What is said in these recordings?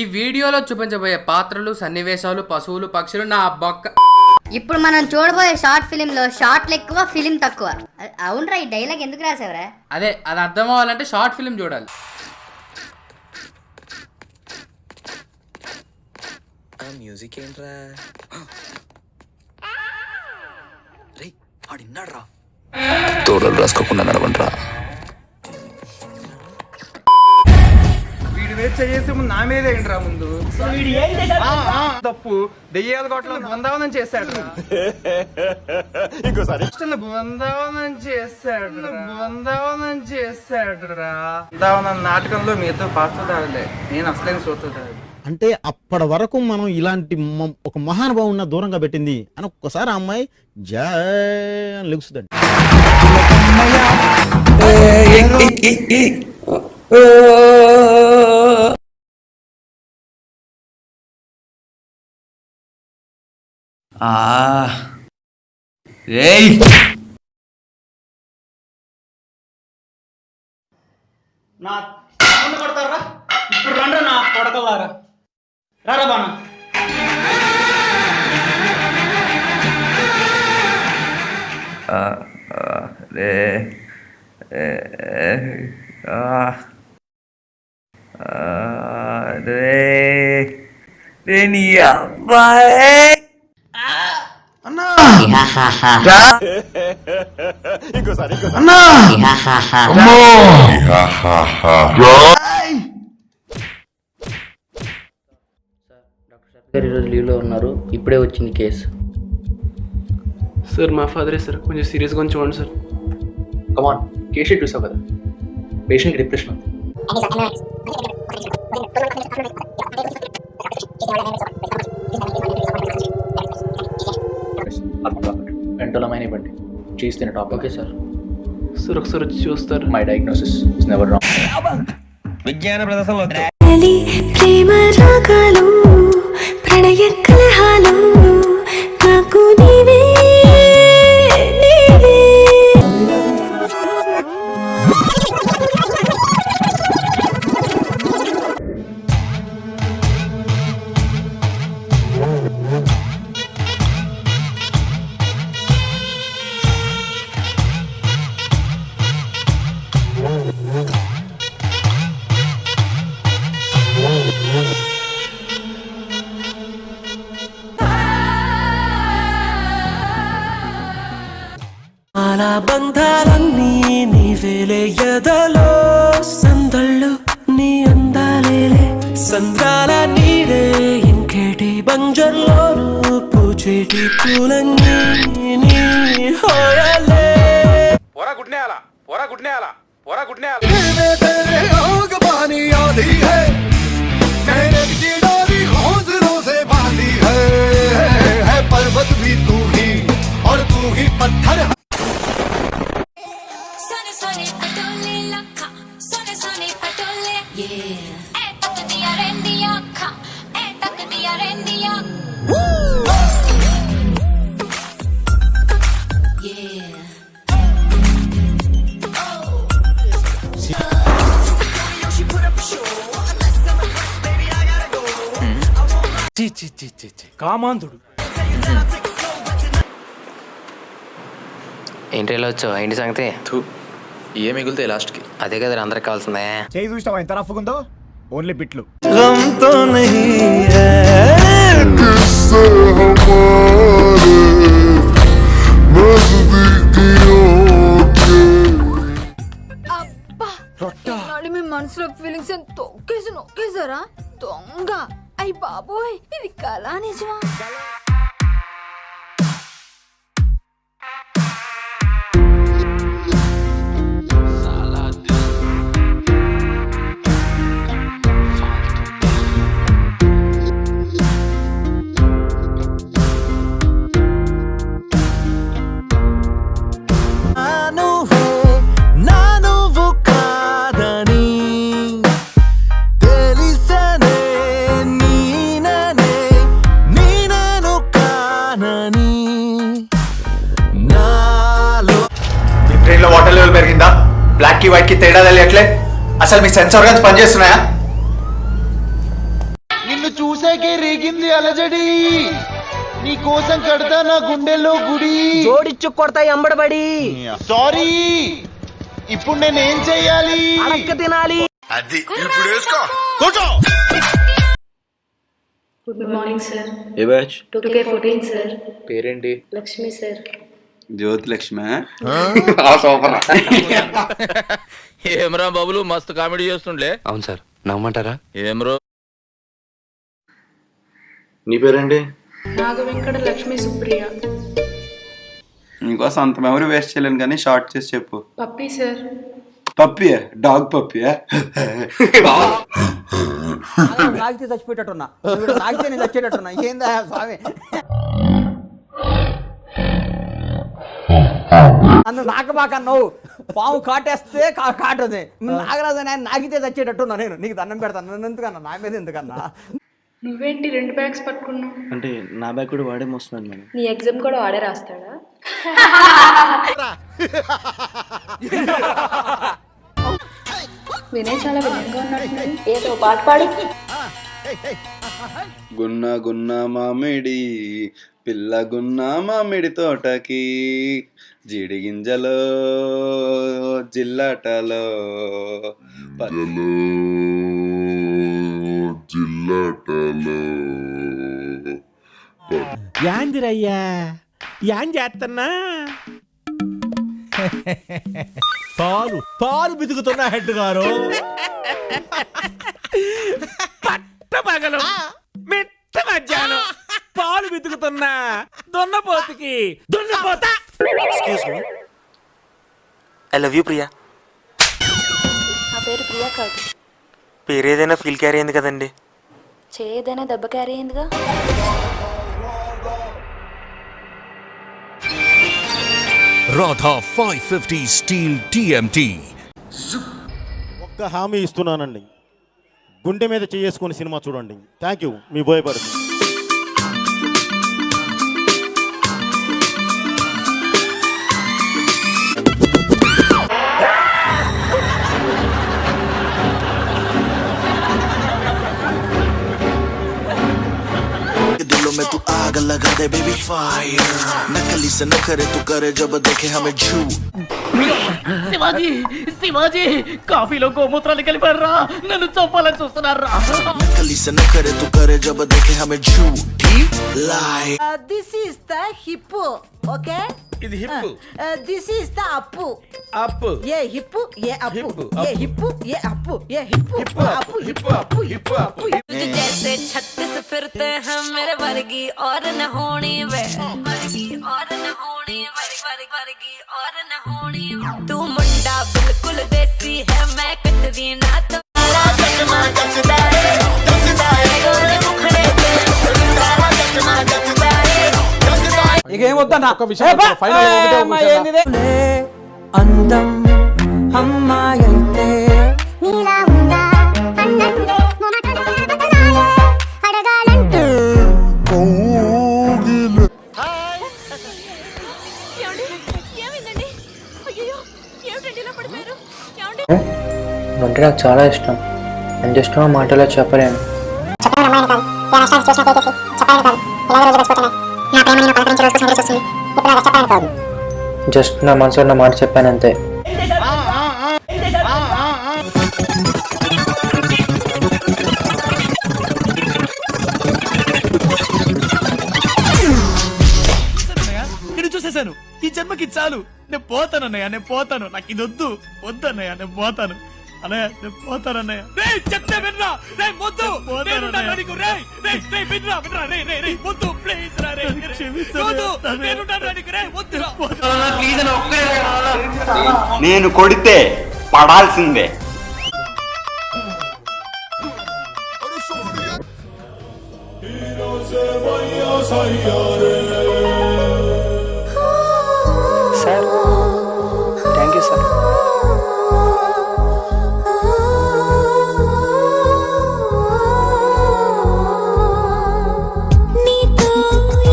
ఈ వీడియోలో చూపించబోయే పాత్రలు, సన్నివేశాలు, పశువులు, పక్షులు నా బొక్క. ఇప్పుడు మనం చూడబోయే షార్ట్ ఫిలిం లో షార్ట్లు ఎక్కువ, ఫిలిం తక్కువ. అవునరా, ఈ డైలాగ్ ఎందుకు రాసావరా? అదే అది అర్థం అవ్వాలంటే షార్ట్ ఫిలిం చూడాలి. మ్యూజిక్ ఏంట్రా? ఆడిన్నాడ్రా. తోడలు రాసుకోకుండా నడవండ్రా. చేసే ముందు నా మీదే ఏంట్రా ముందు తప్పు దెయ్యాల కోటలో బృందావనం చేశాడు. బృందావనం నాటకంలో మీతో పాత్రదారులే, నేను అసలైన సూత్రధారుడు. అంటే అప్పటి వరకు మనం ఇలాంటి ఒక మహానుభావున్న దూరంగా పెట్టింది అని ఒక్కసారి ఆ అమ్మాయి జై అని లెగుస్తుందండి. నా ముందు కొడతారా? ఇప్పుడు రండి నా కొడకలారా, రారా బాణ. ఈరోజు లీవ్లో ఉన్నారు, ఇప్పుడే వచ్చింది కేసు. సార్ మా ఫాదరే సార్, కొంచెం సీరియస్గా కొంచెం చూడండి సార్. కమాన్, కేసు షీట్ చూసావు కదా, పేషెంట్ డిప్రెషన్. వెంటలమైన ఇవ్వండి, చీజ్ తినే టాప్. Okay sir. సార్ ఒకసారి వచ్చి చూస్తారు. My diagnosis is never wrong. విజ్ఞాన ప్రదర్శనలో ప్రేమ రాగాలు, ప్రణయ కలహాలు, నాకు నీవే నీవే. అలా బంధాలన్నీ నీవేలే, ఎదలో సందళ్ళు నీ అందాలేలే, సంద్రాల నీడే ఇంకేటి బంజర్లోను పూచేటి పూలన్నీ నీ హోయలే. పోరా గుడ్నేయాల, పోరా గుడ్నేయాల, పోరా గుడ్నేయాల. पर्वत भी तू ही और तू ही पत्थर. सोने सोने पटोले लखा, सोने सोने पटोले, ए तक दिया रेंदिया खा, ए तक दिया रेंदिया. కామాంధుడు ఏంటి ఇలా వచ్చావు? ఏంటి సంగతి? ఏ మిగులుతాయి లాస్ట్కి? అదే కదా అందరికి కావాల్సిందే. చేయి చూసినావా ఎంత రఫ్గా ఉందో? ఓన్లీ బిట్లు. మీ మనసులో ఫీలింగ్స్ తొక్కేసారా దొంగ? అయ్యి బాబోయ్, ఇది కళా నిజమా? బ్రెయిన్ లో వాటర్ లెవెల్ పెరిగిందా? బ్లాక్ కి వైట్ కి తేడా తెలియట్లే? అసలు మీ సెన్సార్ గన్స్ పనిచేస్తున్నాయా? నిన్ను చూసాకే రేగింది అలజడి, నీ కోసం కడతా నా గుండెల్లో గుడి. జోడిచ్చు కొడతా ఎంబడబడి. సారీ, ఇప్పుడు నేనేం చెయ్యాలి? అడక్క తినాలి. అది ఇప్పుడు వేసుకో. కూర్చో. Good morning sir. ఏ బ్యాచ్? 2K14 sir. పేరేంటి? లక్ష్మి సార్. జ్యోతి లక్ష్మి. ఏమ్రా బాబులు మస్తు కామెడీ చేస్తుండే. అవును సార్, నమ్మంటారా? ఏమ్రో నీ పేరేంటి? నాగవెంకట లక్ష్మి సుప్రియ. నీకోసం అంత మెమరీ వేస్ట్ చేయలేను కానీ షార్ట్ చేసి చెప్పు. పప్పి సార్. పప్పియా? డాగ్ పప్పియా? తాగితే చచ్చిపోయేటట్టున్నా, తాగితే నేను చచ్చేటట్టున్నా. ఏందా స్వామి, అందుకు నాకబాక నువ్వు పాము కాటేస్తే కాటది. నాగరాజు ఆయన నాగితే చచ్చేటట్టున్నా. నేను నీకు దండం పెడతాను. నన్ను ఎందుకన్నా, నా మీద ఎందుకన్నా? నువ్వేంటి 2 బ్యాగ్స్ పట్టుకున్నావు? అంటే నా బ్యాగ్ కూడా వాడే మోస్తున్నాను మేడం. నీ ఎగ్జామ్ కూడా వాడే రాస్తాడా? వినయ్ చాలా వినంగా ఉన్నట్టున్నాడు. ఏదో పాట పాడు. గున్న గున్న మామిడి పిల్ల గున్న మామిడి తోటకి, జీడి గింజలో జిల్లాటలో యాందిరయ్యా యాం చేస్తున్నా? పాలు బితుకుతున్నా హెడ్ గారు. పగలు మెత్త మధ్యాహ్నం పాలు బితుకుతున్నా దున్నపోతుకి దున్నపోతా. Excuse me, I love you Priya. నా పేరు ప్రియా కాదు. పేరు ఏదైనా ఫీల్ క్యారీ అయింది కదండి. చేయదైనా దెబ్బ క్యారీ అయిందిగా. Radha 550 steel TMT. ఒక్క హామీ ఇస్తున్నానండి, గుండె మీద చేసుకుని సినిమా చూడండి. థ్యాంక్ యూ, మీ బోయపడుతుంది. दिलों में तू आग लगा दे बेबी फायर, नकली से न करे तू करे जब देखे हमें झूठ. శివాజీ, శివాజీ, కాఫీలో గోమూత్రాలు కలిపారా, నన్ను చంపాలని చూస్తున్నారా? नकली से न करे तू करे जब देखे हमें झूठी लाई. This is the hip, okay? ఇది hip, this is the up. Up, a hip a up, a hip a up, a hip up, hip up, hip up. जैसे 36 फिरते हैं मेरे वर्गी और न होनी वे, वर्गी और न होनी, वर्गी और न होनी. तू मुंडा बिल्कुल देसी है, मैं कटरी ना तो चश्मा जचदा है, गोरे मुखड़े पे चश्मा जचदा है. ఇక ఏమొద్దన్నా, అందం అమ్మాయి అయితే అంటే నాకు చాలా ఇష్టం. ఎంత ఇష్టమో మాటలో చెప్పలేను. జస్ట్ నా మనసులో ఉన్న మాట చెప్పాను అంతే. నేను చూసేశాను. ఈ జన్మకి చాలు, నేను పోతాను అన్నయ్య, నేను పోతాను. నాకు ఇది వద్దు, వద్దన్నయ్య, నేను పోతాను అన్నయ్య, నేను పోతాను అన్నయ్య. చెప్తే వినరా, వద్దు, వద్దు ప్లీజ్ రా, నేను కొడితే పడాల్సిందే. Sir thank you sir. నీతో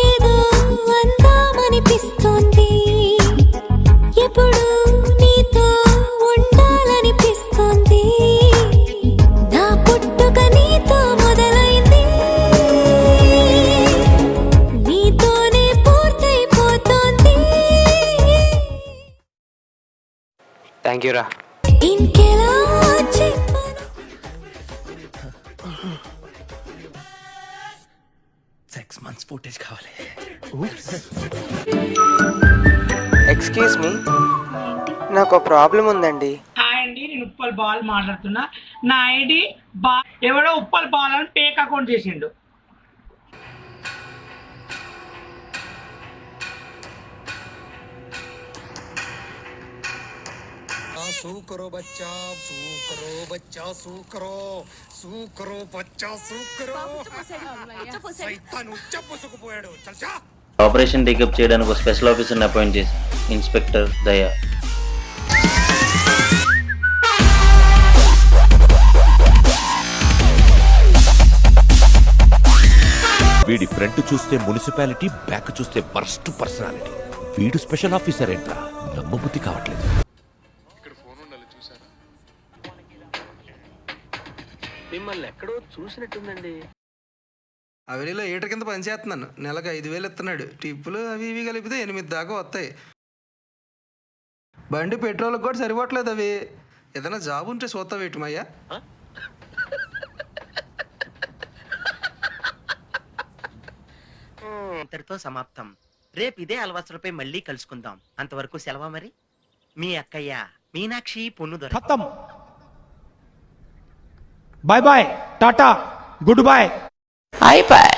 ఏదో అందామనిపిస్తోంది, ఎప్పుడు నీతో ఉండాలనిపిస్తోంది. నా పుట్టుక నీతో మొదలైంది. థ్యాంక్ యూ రా. ఇంకెలా ఎక్స్క్యూజ్ మీ, నాకు ప్రాబ్లం ఉందండి. హాయ్ అండి, నేను ఉప్పల్ బాల్ మాట్లాడుతున్నా. నా ఐడి ఎవడో ఉప్పల్ బాల్ అని ఫేక్ అకౌంట్ చేసిండు. ఆపరేషన్ టేకప్ చేయడానికి ఒక స్పెషల్ ఆఫీసర్ని అపాయింట్ చేసి ఇన్స్పెక్టర్ దయా. వీడి ఫ్రంట్ చూస్తే మున్సిపాలిటీ, బ్యాక్ చూస్తే బర్స్ట్ పర్సనాలిటీ. వీడు స్పెషల్ ఆఫీసర్ ఏంట్రా, నమ్మబుద్ధి కావట్లేదు. మిమ్మల్ని ఎక్కడో చూసినట్టుందండి. అవనిలో ఏటర్ కింద పనిచేస్తున్నాను. నెలకు 5,000 ఇస్తున్నాడు. టిప్పులు అవి ఇవి కలిపితే 8 దాకా వస్తాయి. బండి పెట్రోల్కి కూడా సరిపోవట్లేదు. అవి ఏదైనా జాబ్ ఉంటే చూస్తా వేయటమయ్యా. ఇంతటితో సమాప్తం. రేపు ఇదే అలవాసులపై మళ్ళీ కలుసుకుందాం. అంతవరకు సెలవా మరి. మీ అక్కయ్య మీనాక్షి పొన్నుదొర. ఖతం. Bye bye, tata, good boy. అయిపోయి.